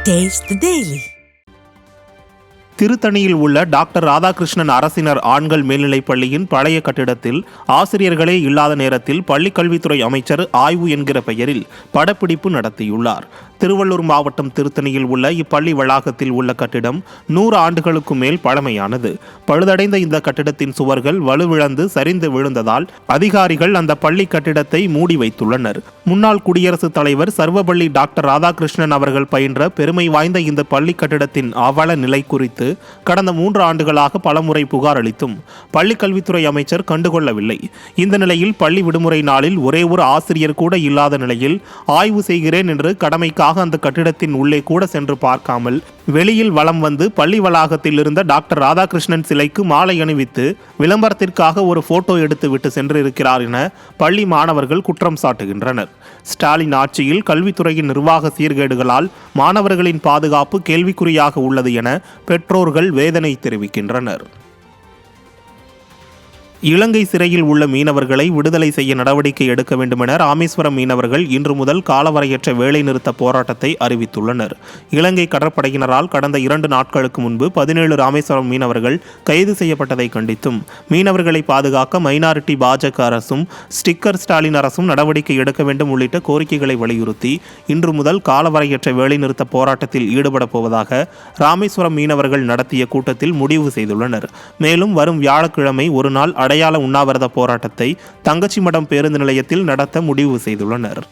Taste the Daily. திருத்தணியில் உள்ள doctor Radhakrishnan அரசினர் ஆண்கள் மேல்நிலைப் பள்ளியின் பழைய கட்டிடத்தில் ஆசிரியர்களே இல்லாத நேரத்தில் பள்ளிக்கல்வித்துறை அமைச்சர் ஆய்வு என்கிற பெயரில் படப்பிடிப்பு நடத்தியுள்ளார். திருவள்ளூர் மாவட்டம் திருத்தணியில் உள்ள இப்பள்ளி வளாகத்தில் உள்ள கட்டிடம் 100 ஆண்டுகளுக்கு மேல் பழமையானது. பழுதடைந்த இந்த கட்டிடத்தின் சுவர்கள் வலுவிழந்து சரிந்து விழுந்ததால் அதிகாரிகள் அந்த பள்ளி கட்டிடத்தை மூடி வைத்துள்ளனர். முன்னாள் குடியரசுத் தலைவர் சர்வபள்ளி டாக்டர் ராதாகிருஷ்ணன் அவர்கள் பயின்ற பெருமை வாய்ந்த இந்த பள்ளி கட்டிடத்தின் அவல நிலை குறித்து கடந்த 3 ஆண்டுகளாக பலமுறை புகார் அளித்தும் பள்ளிக்கல்வித்துறை அமைச்சர் கண்டுகொள்ளவில்லை. இந்த நிலையில் பள்ளி விடுமுறை நாளில் ஒரே ஒரு ஆசிரியர் கூட இல்லாத நிலையில் ஆய்வு செய்கிறேன் என்று கடமைக்காக அந்த கட்டிடத்தின் உள்ளே கூட சென்று பார்க்காமல் வெளியில் வலம் வந்து பள்ளி வளாகத்தில் இருந்த டாக்டர் ராதாகிருஷ்ணன் சிலைக்கு மாலை அணிவித்து விளம்பரத்திற்காக ஒரு போட்டோ எடுத்து விட்டு சென்றிருக்கிறார் என பள்ளி மாணவர்கள் குற்றம் சாட்டுகின்றனர். ஸ்டாலின் ஆட்சியில் கல்வித்துறையின் நிர்வாக சீர்கேடுகளால் மாணவர்களின் பாதுகாப்பு கேள்விக்குறியாக உள்ளது என பெற்றோர்கள் வேதனை தெரிவிக்கின்றனர். இலங்கை சிறையில் உள்ள மீனவர்களை விடுதலை செய்ய நடவடிக்கை எடுக்க வேண்டுமென ராமேஸ்வரம் மீனவர்கள் இன்று முதல் காலவரையற்ற வேலைநிறுத்த போராட்டத்தை அறிவித்துள்ளனர். இலங்கை கடற்படையினரால் கடந்த 2 நாட்களுக்கு முன்பு 17 ராமேஸ்வரம் மீனவர்கள் கைது செய்யப்பட்டதை கண்டித்தும் மீனவர்களை பாதுகாக்க மைனாரிட்டி பாஜக அரசும் ஸ்டிக்கர் ஸ்டாலின் அரசும் நடவடிக்கை எடுக்க வேண்டும் உள்ளிட்ட கோரிக்கைகளை வலியுறுத்தி இன்று முதல் காலவரையற்ற வேலைநிறுத்த போராட்டத்தில் ஈடுபடப் போவதாக ராமேஸ்வரம் மீனவர்கள் நடத்திய கூட்டத்தில் முடிவு செய்துள்ளனர். மேலும் வரும் வியாழக்கிழமை ஒரு நாள் அடையாள உண்ணாவிரத போராட்டத்தை தங்கச்சிமடம் பேருந்து நிலையத்தில் நடத்த முடிவு செய்துள்ளனர்.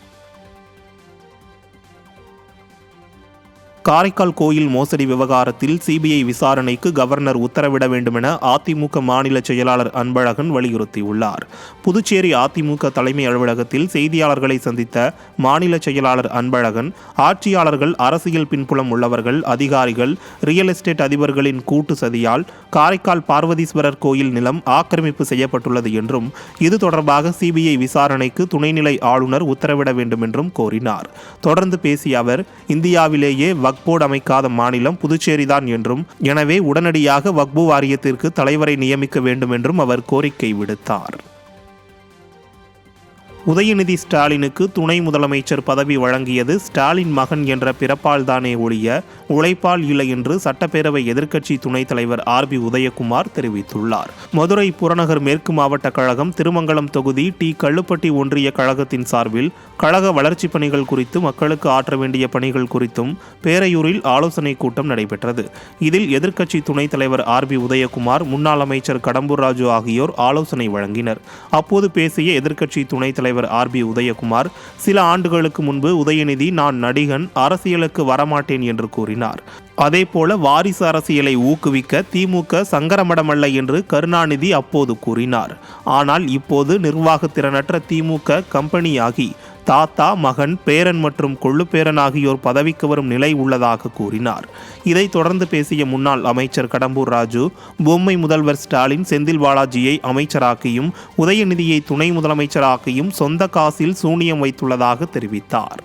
காரைக்கால் கோயில் மோசடி விவகாரத்தில் சிபிஐ விசாரணைக்கு கவர்னர் உத்தரவிட வேண்டுமென அதிமுக மாநில செயலாளர் அன்பழகன் வலியுறுத்தியுள்ளார். புதுச்சேரி அதிமுக தலைமை அலுவலகத்தில் செய்தியாளர்களை சந்தித்த மாநில செயலாளர் அன்பழகன், ஆட்சியாளர்கள், அரசியல் பின்புலம் உள்ளவர்கள், அதிகாரிகள், ரியல் எஸ்டேட் அதிபர்களின் கூட்டு சதியால் காரைக்கால் பார்வதீஸ்வரர் கோயில் நிலம் ஆக்கிரமிப்பு செய்யப்பட்டுள்ளது என்றும் இது தொடர்பாக சிபிஐ விசாரணைக்கு துணைநிலை ஆளுநர் உத்தரவிட வேண்டும் என்றும் கோரினார். தொடர்ந்து பேசிய அவர், இந்தியாவிலேயே வக்போர்டு அமைக்காத மாநிலம் புதுச்சேரிதான் என்றும், எனவே உடனடியாக வக்பு வாரியத்திற்கு தலைவரை நியமிக்க வேண்டும் என்றும் அவர் கோரிக்கை விடுத்தார். உதயநிதி ஸ்டாலினுக்கு துணை முதலமைச்சர் பதவி வழங்கியது ஸ்டாலின் மகன் என்ற பிறப்பால் தானே ஒழிய உழைப்பால் இல்லை என்று சட்டப்பேரவை எதிர்க்கட்சி துணைத் தலைவர் ஆர்பி உதயகுமார் தெரிவித்துள்ளார். மதுரை புறநகர் மேற்கு மாவட்ட கழகம் திருமங்கலம் தொகுதி டி. கள்ளுப்பட்டி ஒன்றிய கழகத்தின் சார்பில் கழக வளர்ச்சிப் பணிகள் குறித்து மக்களுக்கு ஆற்ற வேண்டிய பணிகள் குறித்தும் பேரையூரில் ஆலோசனைக் கூட்டம் நடைபெற்றது. இதில் எதிர்க்கட்சி துணைத் தலைவர் ஆர்பி உதயகுமார், முன்னாள் அமைச்சர் கடம்பூர் ராஜு ஆகியோர் ஆலோசனை வழங்கினர். அப்போது பேசிய எதிர்க்கட்சி துணைத் தலைவர் ஆர்பி உதயகுமார், சில ஆண்டுகளுக்கு முன்பு உதயநிதி, நான் நடிகன், அரசியலுக்கு வரமாட்டேன் என்று கூறினார். அதேபோல வாரிசு அரசியலை ஊக்குவிக்க திமுக சங்கரமடமல்ல என்று கருணாநிதி அப்போது கூறினார். ஆனால் இப்போது நிர்வாக திறனற்ற திமுக கம்பெனியாகி தாத்தா, மகன், பேரன் மற்றும் கொள்ளுப்பேரன் ஆகியோர் பதவிக்கு வரும் நிலை உள்ளதாக கூறினார். இதைத் தொடர்ந்து பேசிய முன்னாள் அமைச்சர் கடம்பூர் ராஜு, பொம்மை முதல்வர் ஸ்டாலின் செந்தில் பாலாஜியை அமைச்சராக்கியும் உதயநிதியை துணை முதலமைச்சராக்கியும் சொந்த காசில் சூனியம் வைத்துள்ளதாக தெரிவித்தார்.